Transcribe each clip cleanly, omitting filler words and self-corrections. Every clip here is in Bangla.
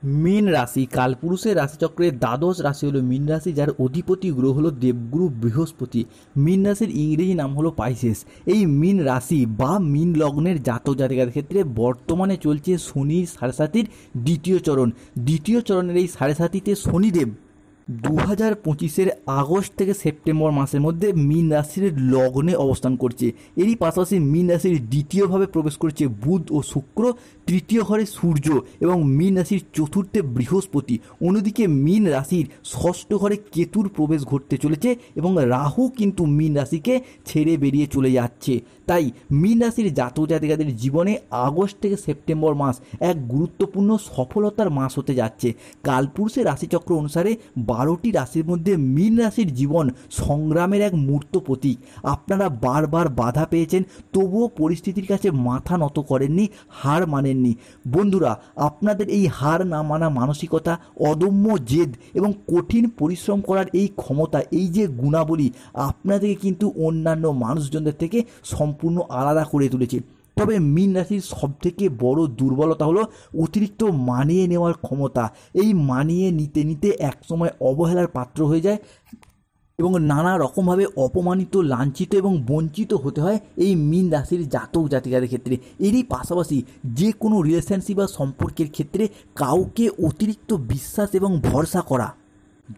মীন রাশি কালপুরুষের রাশিচক্রের দ্বাদশ রাশি হলো মীন রাশি, যার অধিপতি গ্রহ হলো দেবগুরু বৃহস্পতি। মীন রাশির ইংরেজি নাম হলো পাইসেস। এই মীন রাশি বা মীন লগ্নের জাতক জাতিকাদের ক্ষেত্রে বর্তমানে চলছে শনির সাড়ে সাতির দ্বিতীয় চরণ। দ্বিতীয় চরণের এই সাড়ে সাতিতে শনিদেব 2025-এর আগস্ট থেকে সেপ্টেম্বর মাসের মধ্যে মীন রাশির লগ্নে অবস্থান করছে। এরই পাশাপাশি মীন রাশির দ্বিতীয়ভাবে প্রবেশ করছে বুধ ও শুক্র, তৃতীয় ঘরে সূর্য এবং মীন রাশির চতুর্থে বৃহস্পতি। অন্যদিকে মীন রাশির ষষ্ঠ ঘরে কেতুর প্রবেশ ঘটতে চলেছে এবং রাহু কিন্তু মীন রাশিকে ছেড়ে বেরিয়ে চলে যাচ্ছে। তাই মীন রাশির জাতক জাতিকাদের জীবনে আগস্ট থেকে সেপ্টেম্বর মাস এক গুরুত্বপূর্ণ সফলতার মাস হতে যাচ্ছে। কালপুরুষের রাশিচক্র অনুসারে 12টি রাশির মধ্যে মীন রাশির জীবন সংগ্রামের এক মূর্ত প্রতীক। আপনারা বারবার বাধা পেয়েছেন, তবুও পরিস্থিতির কাছে মাথা নত করেননি, হার মানেননি। বন্ধুরা, আপনাদের এই হার না মানা মানসিকতা, অদম্য জেদ এবং কঠিন পরিশ্রম করার এই ক্ষমতা, এই যে গুণাবলী আপনাদেরকে কিন্তু অন্যান্য মানুষজনদের থেকে সম্পূর্ণ আলাদা করে তুলেছে। তবে মীন রাশির সবথেকে বড় দুর্বলতা হলো অতিরিক্ত মানিয়ে নেওয়ার ক্ষমতা। এই মানিয়ে নিতে নিতে একসময় অবহেলার পাত্র হয়ে যায় এবং নানা রকমভাবে অপমানিত, লাঞ্ছিত এবং বঞ্চিত হতে হয় এই মীন রাশির জাতক জাতিকাদের ক্ষেত্রে। এরই পাশাপাশি যে কোনো রিলেশনশিপ বা সম্পর্কের ক্ষেত্রে কাউকে অতিরিক্ত বিশ্বাস এবং ভরসা করা,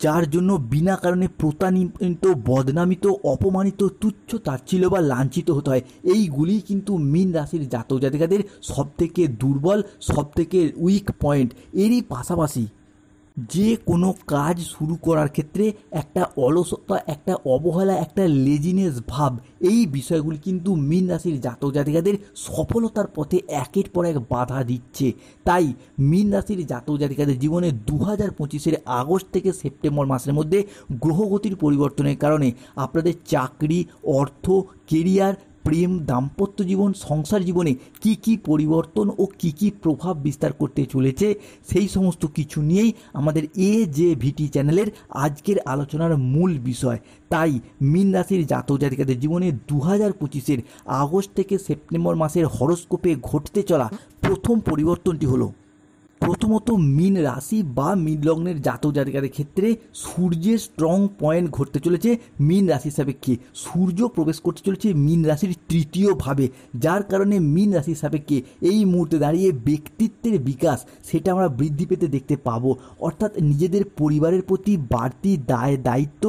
যার জন্য বিনা কারণে প্রতারিত, বদনামিত, অপমানিত, তুচ্ছ তাচ্ছিল্য বা লাঞ্ছিত হতে হয়, এইগুলি কিন্তু মীন রাশির জাতক জাতিকাদের সবথেকে দুর্বল, সবথেকে উইক পয়েন্ট। এরই পাশাপাশি যে কোনো কাজ শুরু করার ক্ষেত্রে একটা অলসতা, একটা অবহেলা, একটা লেজিনেস ভাব, এই বিষয়গুলি কিন্তু মীন রাশির জাতক জাতিকাদের সফলতার পথে একের পর এক বাধা দিচ্ছে। তাই মীন রাশির জাতক জাতিকাদের জীবনে 2025-এর আগস্ট থেকে সেপ্টেম্বর মাসের মধ্যে গ্রহগতির পরিবর্তনের কারণে আপনাদের চাকরি, অর্থ, কেরিয়ার, প্রেম, দাম্পত্য জীবন, সংসার জীবনে কি কি পরিবর্তন ও কি কি প্রভাব বিস্তার করতে চলেছে, সেই সমস্ত কিছু নিয়েই আমাদের AJVT চ্যানেলের আজকের আলোচনার মূল বিষয়। তাই মীন রাশির জাতক জাতিকাদের জীবনে 2025-এর আগস্ট থেকে সেপ্টেম্বর মাসের হরোস্কোপে ঘটতে চলা প্রথম পরিবর্তনটি হলো, প্রথমত মীন রাশি বা মীন লগ্নের জাতক জাতিকাদের ক্ষেত্রে সূর্যের স্ট্রং পয়েন্ট ঘটতে চলেছে। মীন রাশির সাপেক্ষে সূর্য প্রবেশ করতে চলেছে মীন রাশির তৃতীয় ভাবে, যার কারণে মীন রাশির সাপেক্ষে এই মুহূর্তে দাঁড়িয়ে ব্যক্তিত্বের বিকাশ সেটা আমরা বৃদ্ধি পেতে দেখতে পাবো। অর্থাৎ নিজেদের পরিবারের প্রতি বাড়তি দায়িত্ব,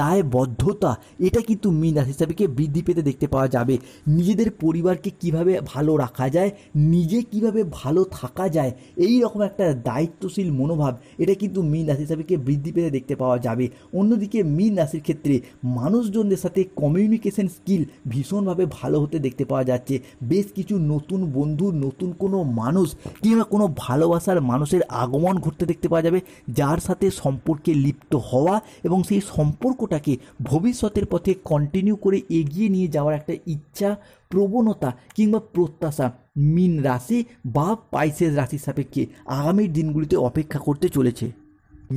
দায়বদ্ধতা, এটা কিন্তু মীন রাশির সাপেক্ষে বৃদ্ধি পেতে দেখতে পাওয়া যাবে। নিজেদের পরিবারকে কিভাবে ভালো রাখা যায়, নিজে কিভাবে ভালো থাকা যায়, এই রকম একটা দায়িত্বশীল মনোভাব, এটা কিন্তু মীন রাশির সাপেক্ষে বৃদ্ধি পেতে দেখতে পাওয়া যাবে। অন্যদিকে মীন রাশির ক্ষেত্রে মানুষজনদের সাথে কমিউনিকেশন স্কিল ভীষণভাবে ভালো হতে দেখতে পাওয়া যাচ্ছে। বেশ কিছু নতুন বন্ধু, নতুন কোনো মানুষ কিংবা কোনো ভালোবাসার মানুষের আগমন ঘটতে দেখতে পাওয়া যাবে, যার সাথে সম্পর্কে লিপ্ত হওয়া এবং সেই সম্পর্কটাকে ভবিষ্যতের পথে কন্টিনিউ করে এগিয়ে নিয়ে যাওয়ার একটা ইচ্ছা, প্রবণতা কিংবা প্রত্যাশা মীন রাশি বা পাইসেস রাশির সাপেক্ষে আগামী দিনগুলিতে অপেক্ষা করতে চলেছে।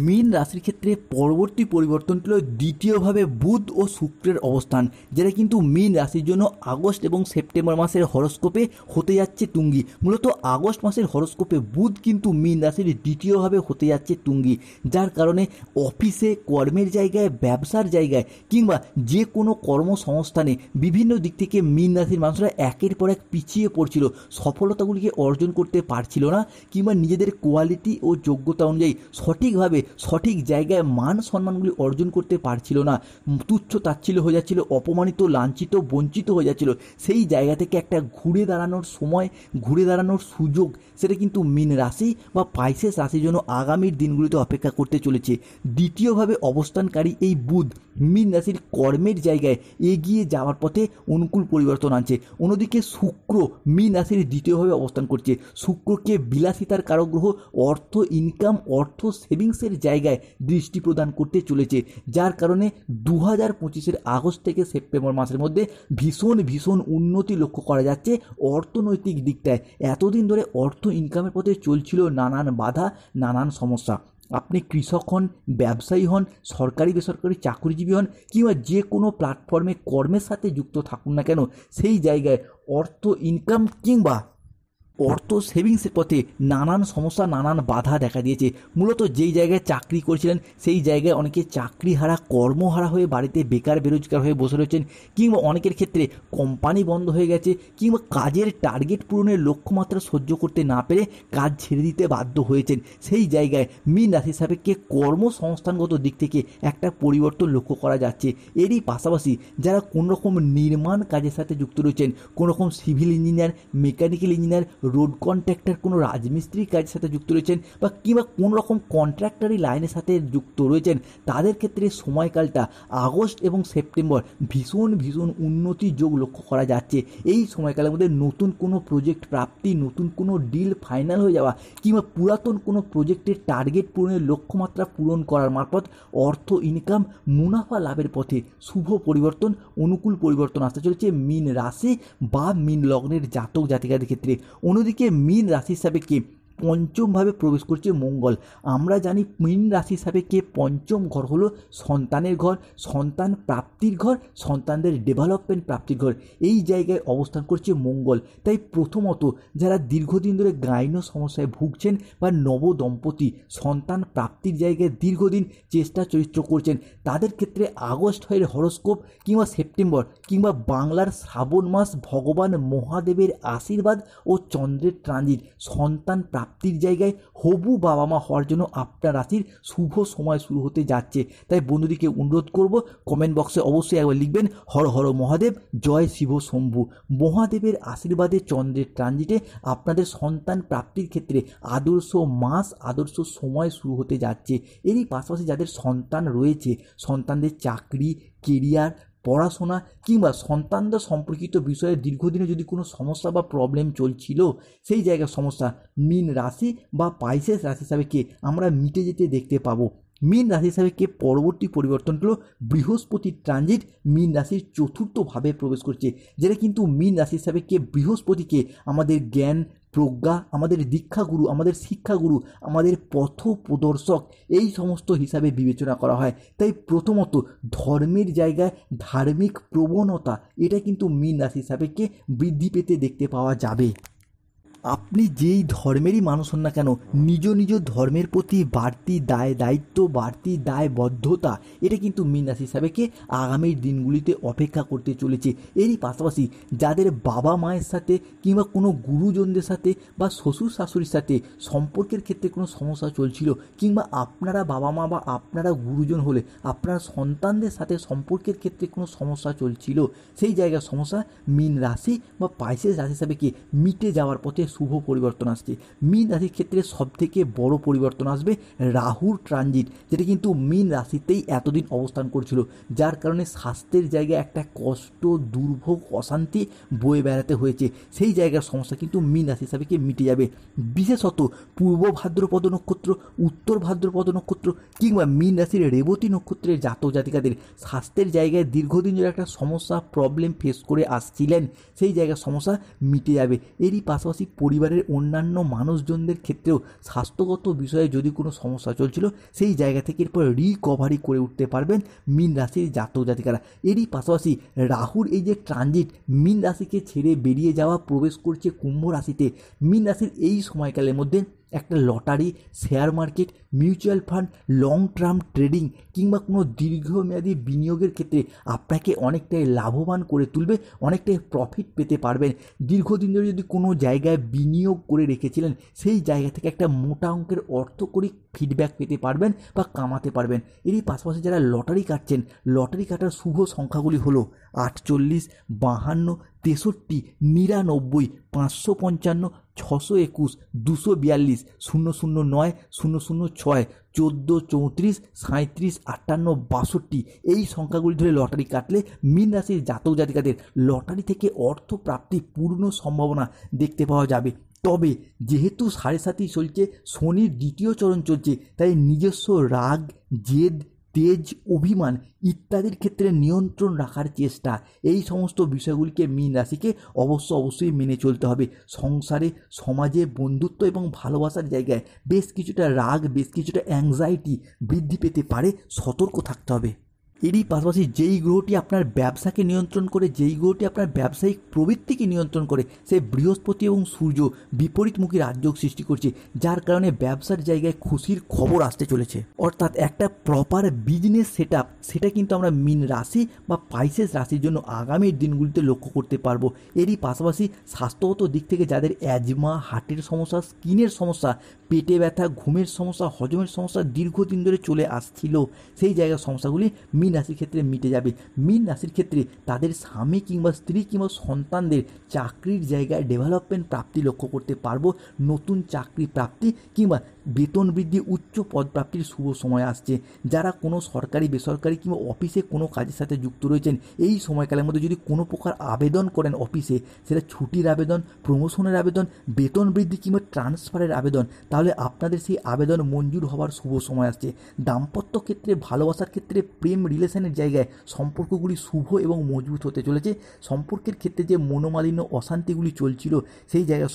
মীন রাশির ক্ষেত্রে পরবর্তী পরিবর্তনটি হল দ্বিতীয়ভাবে বুধ ও শুক্রের অবস্থান, যেটা কিন্তু মীন রাশির জন্য আগস্ট এবং সেপ্টেম্বর মাসের হরোস্কোপে হতে যাচ্ছে তুঙ্গি। মূলত আগস্ট মাসের হরোস্কোপে বুধ কিন্তু মীন রাশির দ্বিতীয়ভাবে হতে যাচ্ছে তুঙ্গি, যার কারণে অফিসে, কর্মের জায়গায়, ব্যবসার জায়গায় কিংবা যে কোনো কর্মসংস্থানে বিভিন্ন দিক থেকে মীন রাশির মানুষরা একের পর এক পিছিয়ে পড়ছিল, সফলতাগুলিকে অর্জন করতে পারছিল না কিংবা নিজেদের কোয়ালিটি ও যোগ্যতা অনুযায়ী সঠিকভাবে সঠিক জায়গায় মান সম্মানগুলি অর্জন করতে পারছিল না, তুচ্ছ তাচ্ছিল্য হয়ে যাচ্ছিল, অপমানিত, লাঞ্ছিত, বঞ্চিত হয়ে যাচ্ছিল। সেই জায়গা থেকে একটা ঘুরে দাঁড়ানোর সময়, ঘুরে দাঁড়ানোর সুযোগ, সেটা কিন্তু মীন রাশি বা পাইসেস রাশির জন্য আগামীর দিনগুলিতে অপেক্ষা করতে চলেছে। দ্বিতীয়ভাবে অবস্থানকারী এই বুধ মীন রাশির কর্মের জায়গায় এগিয়ে যাওয়ার পথে অনুকূল পরিবর্তন আনছে। অন্যদিকে শুক্র মীন রাশির দ্বিতীয়ভাবে অবস্থান করছে। শুক্রকে বিলাসিতার কারক গ্রহ, অর্থ ইনকাম, অর্থ সেভিংসের জায়গায় দৃষ্টি প্রদান করতে চলেছে, যার কারণে 2025-এর আগস্ট থেকে সেপ্টেম্বর মাসের মধ্যে ভীষণ উন্নতি লক্ষ্য করা যাচ্ছে অর্থনৈতিক দিকটায়। এতদিন ধরে অর্থ ইনকামের পথে চলছিল নানান বাধা, নানান সমস্যা। আপনি কৃষক হন, ব্যবসায়ী হন, সরকারি বেসরকারি চাকরিজীবী হন কিংবা যে কোনো প্ল্যাটফর্মে কর্মের সাথে যুক্ত থাকুন না কেন, সেই জায়গায় অর্থ ইনকাম কিংবা অর্থ সেভিংসের পথে নানান সমস্যা, নানান বাধা দেখা দিয়েছে। মূলত যেই জায়গায় চাকরি করেছিলেন সেই জায়গায় অনেকে চাকরিহারা, কর্মহারা হয়ে বাড়িতে বেকার বেরোজগার হয়ে বসে রয়েছেন, কিংবা অনেকের ক্ষেত্রে কোম্পানি বন্ধ হয়ে গেছে, কিংবা কাজের টার্গেট পূরণের লক্ষ্যমাত্রা সহ্য করতে না পেরে কাজ ছেড়ে দিতে বাধ্য হয়েছেন। সেই জায়গায় মীন রাশি সাপেক্ষে কর্মসংস্থানগত দিক থেকে একটা পরিবর্তন লক্ষ্য করা যাচ্ছে। এরই পাশাপাশি যারা কোনোরকম নির্মাণ কাজের সাথে যুক্ত রয়েছেন, কোনোরকম civil engineer, mechanical engineer, road contractor, কোনো রাজমিস্ত্রি কাজের সাথে যুক্ত রয়েছেন, বা কিংবা কোনো রকম কন্ট্রাক্টারি লাইনের সাথে যুক্ত রয়েছেন, তাদের ক্ষেত্রে সময়কালটা আগস্ট এবং সেপ্টেম্বর ভীষণ ভীষণ উন্নতির যোগ লক্ষ্য করা যাচ্ছে। এই সময়কালের মধ্যে নতুন কোনো প্রজেক্ট প্রাপ্তি, নতুন কোনো ডিল ফাইনাল হয়ে যাওয়া, কিংবা পুরাতন কোনো প্রজেক্টের টার্গেট পূরণের লক্ষ্যমাত্রা পূরণ করার মারফত অর্থ ইনকাম, মুনাফা লাভের পথে শুভ পরিবর্তন, অনুকূল পরিবর্তন আসতে চলেছে মীন রাশি বা মীন লগ্নের জাতক জাতিকাদের ক্ষেত্রে। অন্যদিকে মীন রাশি সাপেক্ষে পঞ্চমভাবে প্রবেশ করছে মঙ্গল। আমরা জানি মীন রাশি সাপেক্ষে পঞ্চম ঘর হলো সন্তানের ঘর, সন্তান প্রাপ্তির ঘর, সন্তানদের ডেভেলপমেন্ট প্রাপ্তির ঘর। এই জায়গায় অবস্থান করছে মঙ্গল। তাই প্রথমত যারা দীর্ঘদিন ধরে গাইন সমস্যায় ভুগছেন বা নবদম্পতি সন্তান প্রাপ্তির জায়গায় দীর্ঘদিন চেষ্টা চরিত্র করছেন, তাদের ক্ষেত্রে আগস্ট হয় হরস্কোপ, কিংবা সেপ্টেম্বর, কিংবা বাংলার শ্রাবণ মাস ভগবান মহাদেবের আশীর্বাদ ও চন্দ্রের ট্রানজিট সন্তান প্রাপ্তির জায়গায় হবু বাবা মা হওয়ার জন্য আপনার রাশির শুভ সময় শুরু হতে যাচ্ছে। তাই বন্ধুদিকে অনুরোধ করব, কমেন্ট বক্সে অবশ্যই একবার লিখবেন হর হর মহাদেব, জয় শিব শম্ভু। মহাদেবের আশীর্বাদে চন্দ্রের ট্রানজিটে আপনাদের সন্তান প্রাপ্তির ক্ষেত্রে আদর্শ মাস, আদর্শ সময় শুরু হতে যাচ্ছে। এরই পাশাপাশি যাদের সন্তান রয়েছে, সন্তানদের চাকরি, কেরিয়ার, পড়াশোনা, কিংবা সন্তানদের সম্পর্কিত বিষয়ে দীর্ঘদিনে যদি কোনো সমস্যা বা প্রবলেম চলছিল, সেই জায়গার সমস্যা মীন রাশি বা পাইসেস রাশি সাপেক্ষে আমরা মিটে যেতে দেখতে পাবো। মীন রাশি সাপেক্ষে পরবর্তী পরিবর্তন হলো বৃহস্পতির ট্রানজিট মীন রাশির চতুর্থ ভাবে প্রবেশ করছে, যেটা কিন্তু মীন রাশির সাপেক্ষে বৃহস্পতিকে আমাদের জ্ঞান, প্রজ্ঞা, আমাদের দীক্ষাগুরু, আমাদের শিক্ষাগুরু, আমাদের পথ প্রদর্শক, এই সমস্ত হিসাবে বিবেচনা করা হয়। তাই প্রথমত ধর্মের জায়গায় ধার্মিক প্রবণতা এটা কিন্তু মীন রাশির সাপেক্ষে বৃদ্ধি পেতে দেখতে পাওয়া যাবে। আপনি যেই ধর্মেরই মানুষ হন না কেন, নিজ নিজ ধর্মের প্রতি বাড়তি দায় দায়িত্ব, বাড়তি দায়বদ্ধতা এটা কিন্তু মীন রাশি সাপেক্ষে আগামী দিনগুলিতে অপেক্ষা করতে চলেছে। এরই পাশাপাশি যাদের বাবা মায়ের সাথে কিংবা কোনো গুরুজনদের সাথে বা শ্বশুর শাশুড়ির সাথে সম্পর্কের ক্ষেত্রে কোনো সমস্যা চলছিল, কিংবা আপনারা বাবা মা বা আপনারা গুরুজন হলে আপনারা সন্তানদের সাথে সম্পর্কের ক্ষেত্রে কোনো সমস্যা চলছিল, সেই জায়গার সমস্যা মীন রাশি বা পাইসেস রাশি সাপেক্ষে মিটে যাওয়ার পথে শুভ পরিবর্তন আসছে। মীন রাশির ক্ষেত্রে সবথেকে বড় পরিবর্তন আসবে রাহুর ট্রানজিট, যেটা কিন্তু মীন রাশিতেই এতদিন অবস্থান করছিল, যার কারণে স্বাস্থ্যের জায়গায় একটা কষ্ট, দুর্ভোগ, অশান্তি বয়ে বেড়াতে হয়েছে। সেই জায়গার সমস্যা কিন্তু মীন রাশি সাপেক্ষে মিটে যাবে। বিশেষত পূর্ব ভাদ্রপদ নক্ষত্র, উত্তর ভাদ্রপদ নক্ষত্র, কিংবা মীন রাশির রেবতী নক্ষত্রের জাতক জাতিকাদের স্বাস্থ্যের জায়গায় দীর্ঘদিন ধরে একটা সমস্যা, প্রবলেম ফেস করে আসছিলেন, সেই জায়গার সমস্যা মিটে যাবে। এরই পাশাপাশি পরিবারের অন্যান্য মানুষজনদের ক্ষেত্রেও স্বাস্থ্যগত বিষয়ে যদি কোনো সমস্যা চলছিল, সেই জায়গা থেকে এরপর রিকভারি করে উঠতে পারবেন মীন রাশির জাতক জাতিকারা। এরই পাশাপাশি রাহুর এই যে ট্রানজিট মীন রাশিকে ছেড়ে বেরিয়ে যাওয়া, প্রবেশ করছে কুম্ভ রাশিতে, মীন রাশির এই সময়কালের মধ্যে একটা lottery, share market, mutual fund, long term trading, কিংবা কোনো দীর্ঘমেয়াদী বিনিয়োগের ক্ষেত্রে আপনাকে অনেকটাই লাভবান করে তুলবে, অনেকটাই প্রফিট পেতে পারবেন। দীর্ঘদিন ধরে যদি কোনো জায়গায় বিনিয়োগ করে রেখেছিলেন, সেই জায়গা থেকে একটা মোটা অঙ্কের অর্থকরী ফিডব্যাক পেতে পারবেন বা কামাতে পারবেন। এরই পাশাপাশি যারা লটারি কাটছেন, লটারি কাটার শুভ সংখ্যাগুলি হলো 48, 52, 63, 99, 555, 621, 242, 009, 006, 14, 34, 37, 58, 62 এই সংখ্যাগুলি ধরে লটারি কাটলে মীন রাশির জাতক জাতিকাদের লটারি থেকে অর্থ প্রাপ্তির পূর্ণ সম্ভাবনা দেখতে পাওয়া যাবে। তবে যেহেতু 7.5 চলছে, শনির দ্বিতীয় চরণ চলছে, তাই নিজস্ব রাগ, জেদ, তেজ, অভিমান ইত্যাদির ক্ষেত্রে নিয়ন্ত্রণ রাখার চেষ্টা, এই সমস্ত বিষয়গুলিকে মীন রাশিকে অবশ্যই মেনে চলতে হবে। সংসারে, সমাজে, বন্ধুত্ব এবং ভালোবাসার জায়গায় বেশ কিছুটা রাগ, বেশ কিছুটা অ্যাংজাইটি বৃদ্ধি পেতে পারে, সতর্ক থাকতে হবে। এরই পাশাপাশি যেই গ্রহটি আপনার ব্যবসাকে নিয়ন্ত্রণ করে, যেই গ্রহটি আপনার ব্যবসায়িক প্রবৃত্তিকে নিয়ন্ত্রণ করে, সেই বৃহস্পতি এবং সূর্য বিপরীতমুখী রাজযোগ সৃষ্টি করছে, যার কারণে ব্যবসার জায়গায় খুশির খবর আসতে চলেছে। অর্থাৎ একটা প্রপার বিজনেস সেট আপ, সেটা কিন্তু আমরা মীন রাশি বা পাইসেস রাশির জন্য আগামীর দিনগুলিতে লক্ষ্য করতে পারবো। এরই পাশাপাশি স্বাস্থ্যগত দিক থেকে যাদের অ্যাজমা, হার্টের সমস্যা, স্কিনের সমস্যা, পেটে ব্যথা, ঘুমের সমস্যা, হজমের সমস্যা দীর্ঘদিন ধরে চলে আসছিল, সেই জায়গার সমস্যাগুলি মীন রাশির ক্ষেত্রে মিটে যাবে। মীন রাশির ক্ষেত্রে তাদের স্বামী কিংবা স্ত্রী কিংবা সন্তানদের চাকরির জায়গায় ডেভেলপমেন্ট প্রাপ্তি লক্ষ্য করতে পারবো। নতুন চাকরি প্রাপ্তি কিংবা বেতন বৃদ্ধি, উচ্চ পদ প্রাপ্তির শুভ সময় আসছে। যারা কোনো সরকারি, বেসরকারি কিংবা অফিসে কোনো কাজের সাথে যুক্ত রয়েছেন, এই সময়কালের মধ্যে যদি কোনো প্রকার আবেদন করেন অফিসে, সেটা ছুটির আবেদন, প্রমোশনের আবেদন, বেতন বৃদ্ধি কিংবা ট্রান্সফারের আবেদন, তাহলে আপনাদের সেই আবেদন মঞ্জুর হওয়ার শুভ সময় আসছে। দাম্পত্য ক্ষেত্রে, ভালোবাসার ক্ষেত্রে, প্রেম রিলেশনের জায়গায় সম্পর্কগুলি শুভ এবং মজবুত হতে চলেছে। সম্পর্কের ক্ষেত্রে যে মনোমালিন্য, অশান্তিগুলি চলছিল, সেই জায়গায়